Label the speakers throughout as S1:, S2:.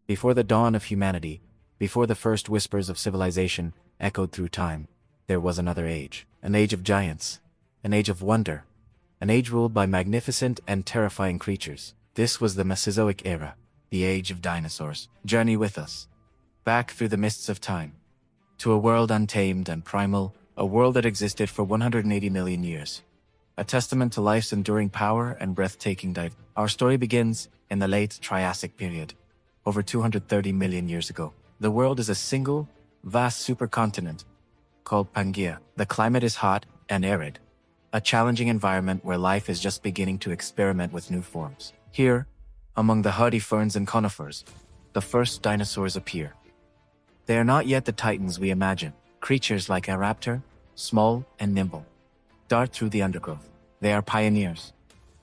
S1: Before the dawn of humanity, before the first whispers of civilization echoed through time, there was another age. An age of giants. An age of wonder. An age ruled by magnificent and terrifying creatures. This was the Mesozoic era, the age of dinosaurs. Journey with us, back through the mists of time, to a world untamed and primal, a world that existed for 180 million years. A testament to life's enduring power and breathtaking dive. Our story begins in the late Triassic period, over 230 million years ago. The world is a single, vast supercontinent called Pangaea. The climate is hot and arid, a challenging environment where life is just beginning to experiment with new forms. Here, among the hardy ferns and conifers, the first dinosaurs appear. They are not yet the titans we imagine. Creatures like a raptor, small and nimble, dart through the undergrowth. They are pioneers,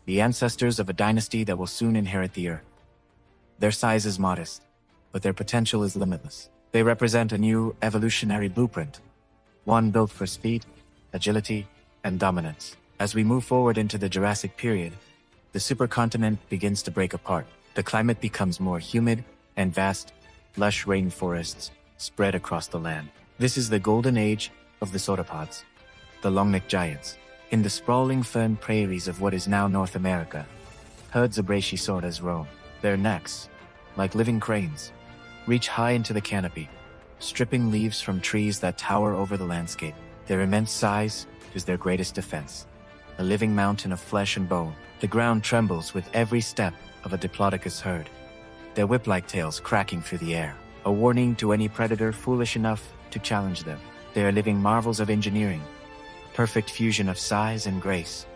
S1: the ancestors of a dynasty that will soon inherit the earth. Their size is modest, but their potential is limitless. They represent a new evolutionary blueprint, one built for speed, agility, and dominance. As we move forward into the Jurassic period, the supercontinent begins to break apart. The climate becomes more humid and vast, lush rainforests spread across the land. This is the golden age of the sauropods, the long-necked giants. In the sprawling fern prairies of what is now North America, herds of brachiosaurs roam. Their necks, like living cranes, reach high into the canopy, stripping leaves from trees that tower over the landscape. Their immense size is their greatest defense. A living mountain of flesh and bone, the ground trembles with every step of a diplodocus herd, their whip-like tails cracking through the air, a warning to any predator foolish enough to challenge them. They are living marvels of engineering, perfect fusion of size and grace,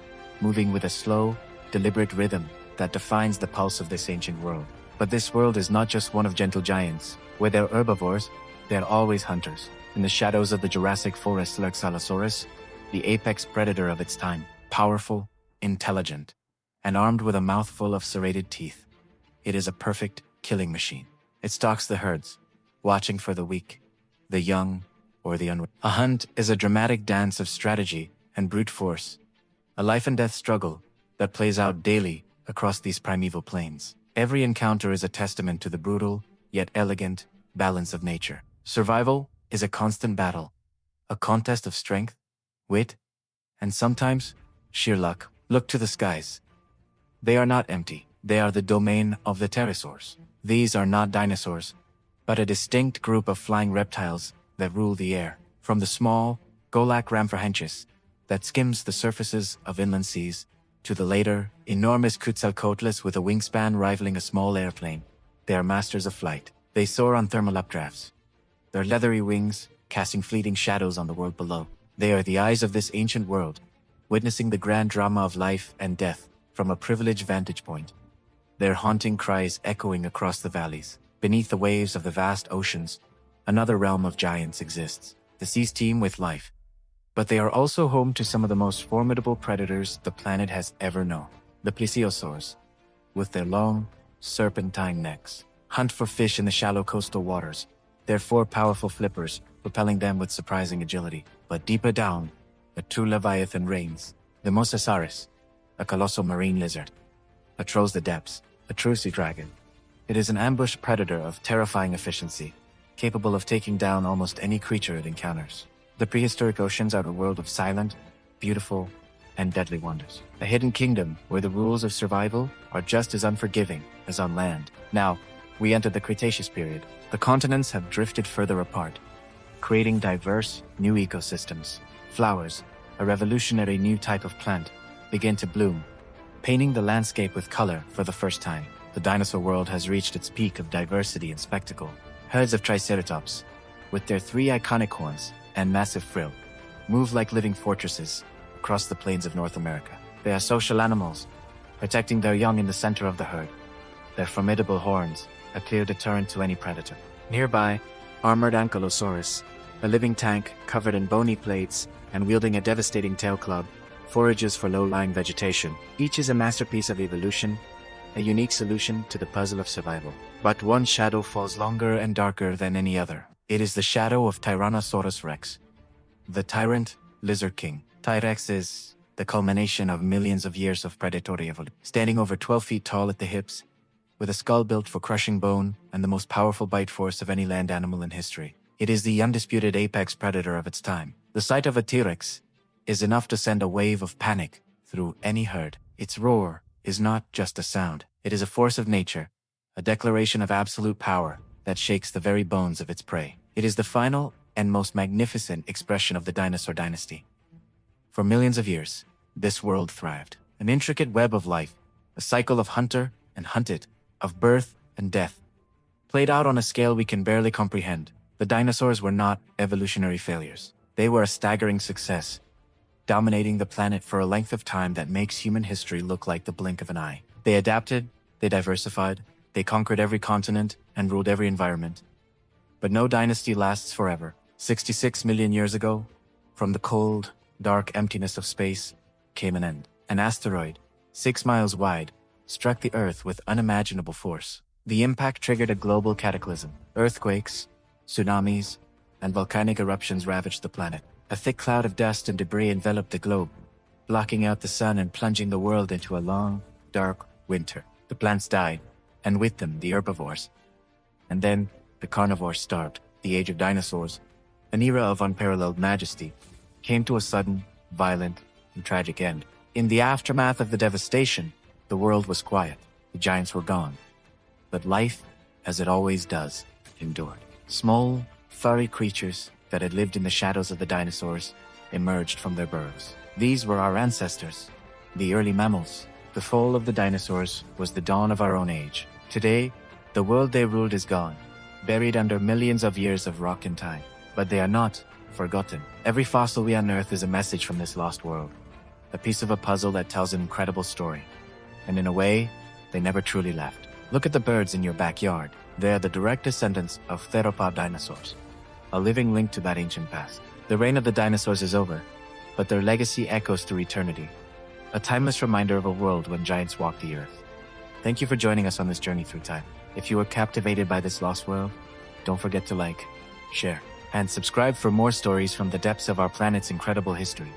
S1: moving with a slow, deliberate rhythm that defines the pulse of this ancient world. But this world is not just one of gentle giants. Where they're herbivores, they're always hunters. In the shadows of the Jurassic forest lurks Allosaurus, the apex predator of its time, powerful, intelligent, and armed with a mouthful of serrated teeth. It is a perfect killing machine. It stalks the herds, watching for the weak, the young, or the unwilling. A hunt is a dramatic dance of strategy and brute force, a life and death struggle that plays out daily across these primeval plains. Every encounter is a testament to the brutal, yet elegant, balance of nature. Survival is a constant battle, a contest of strength, wit, and sometimes sheer luck. Look to the skies. They are not empty. They are the domain of the pterosaurs. These are not dinosaurs, but a distinct group of flying reptiles that rule the air. From the small Golak that skims the surfaces of inland seas, to the later, enormous Quetzalcoatlus with a wingspan rivaling a small airplane. They are masters of flight. They soar on thermal updrafts, their leathery wings casting fleeting shadows on the world below. They are the eyes of this ancient world, witnessing the grand drama of life and death from a privileged vantage point. Their haunting cries echoing across the valleys. Beneath the waves of the vast oceans, another realm of giants exists. The seas teem with life, but they are also home to some of the most formidable predators the planet has ever known. The plesiosaurs, with their long, serpentine necks, hunt for fish in the shallow coastal waters, their four powerful flippers propelling them with surprising agility. But deeper down, a true leviathan reigns. The Mosasaurus, a colossal marine lizard, patrols the depths, a true sea dragon. It is an ambush predator of terrifying efficiency, capable of taking down almost any creature it encounters. The prehistoric oceans are a world of silent, beautiful, and deadly wonders. A hidden kingdom where the rules of survival are just as unforgiving as on land. Now, we enter the Cretaceous period. The continents have drifted further apart, creating diverse new ecosystems. Flowers, a revolutionary new type of plant, begin to bloom, painting the landscape with color for the first time. The dinosaur world has reached its peak of diversity and spectacle. Herds of Triceratops, with their three iconic horns and massive frill, move like living fortresses across the plains of North America. They are social animals, protecting their young in the center of the herd. Their formidable horns, a clear deterrent to any predator. Nearby, armored Ankylosaurus, a living tank covered in bony plates and wielding a devastating tail club, forages for low-lying vegetation. Each is a masterpiece of evolution, a unique solution to the puzzle of survival. But one shadow falls longer and darker than any other. It is the shadow of Tyrannosaurus rex, the tyrant lizard king. T-Rex is the culmination of millions of years of predatory evolution. Standing over 12 feet tall at the hips, with a skull built for crushing bone and the most powerful bite force of any land animal in history. It is the undisputed apex predator of its time. The sight of a T-Rex is enough to send a wave of panic through any herd. Its roar is not just a sound. It is a force of nature, a declaration of absolute power that shakes the very bones of its prey. It is the final and most magnificent expression of the dinosaur dynasty. For millions of years, this world thrived. An intricate web of life, a cycle of hunter and hunted, of birth and death, played out on a scale we can barely comprehend. The dinosaurs were not evolutionary failures. They were a staggering success, dominating the planet for a length of time that makes human history look like the blink of an eye. They adapted, they diversified, they conquered every continent and ruled every environment. But no dynasty lasts forever. 66 million years ago, from the cold, dark emptiness of space, came an end. An asteroid, 6 miles wide, struck the Earth with unimaginable force. The impact triggered a global cataclysm. Earthquakes, tsunamis, and volcanic eruptions ravaged the planet. A thick cloud of dust and debris enveloped the globe, blocking out the sun and plunging the world into a long, dark winter. The plants died, and with them the herbivores. And then the carnivores starved. The age of dinosaurs, an era of unparalleled majesty, came to a sudden, violent, and tragic end. In the aftermath of the devastation, the world was quiet. The giants were gone. But life, as it always does, endured. Small, furry creatures that had lived in the shadows of the dinosaurs emerged from their burrows. These were our ancestors, the early mammals. The fall of the dinosaurs was the dawn of our own age. Today, the world they ruled is gone, buried under millions of years of rock and time. But they are not forgotten. Every fossil we unearth is a message from this lost world, a piece of a puzzle that tells an incredible story. And in a way, they never truly left. Look at the birds in your backyard. They are the direct descendants of theropod dinosaurs, a living link to that ancient past. The reign of the dinosaurs is over, but their legacy echoes through eternity, a timeless reminder of a world when giants walked the earth. Thank you for joining us on this journey through time. If you were captivated by this lost world, don't forget to like, share, and subscribe for more stories from the depths of our planet's incredible history.